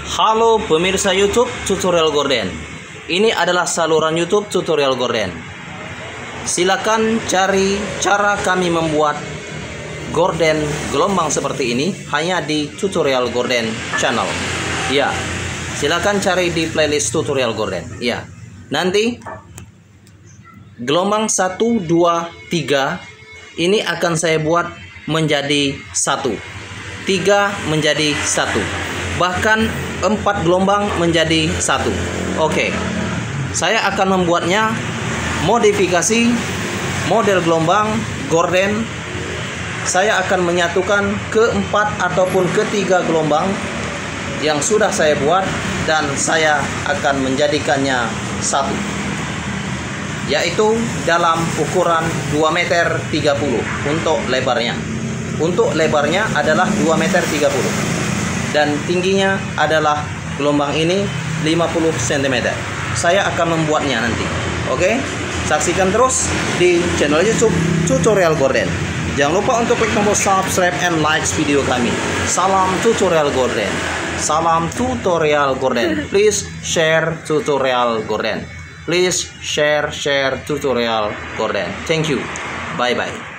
Halo pemirsa YouTube Tutorial Gorden. Ini adalah saluran YouTube Tutorial Gorden. Silakan cari cara kami membuat gorden gelombang seperti ini hanya di Tutorial Gorden channel. Ya, silakan cari di playlist Tutorial Gorden. Ya, nanti gelombang 1, 2, 3 ini akan saya buat menjadi 1, 3 menjadi 1, bahkan 4 gelombang menjadi 1. Oke, saya akan membuatnya modifikasi model gelombang gorden. Saya akan menyatukan keempat ataupun ketiga gelombang yang sudah saya buat dan saya akan menjadikannya 1, yaitu dalam ukuran 2 meter 30 untuk lebarnya. Untuk lebarnya adalah 2 meter 30 dan tingginya adalah gelombang ini 50 cm. Saya akan membuatnya nanti. Oke, saksikan terus di channel YouTube Tutorial Gorden. Jangan lupa untuk klik tombol subscribe and like video kami. Salam Tutorial Gorden. Salam Tutorial Gorden. Please share Tutorial Gorden. Please share Tutorial Gorden. Thank you. Bye bye.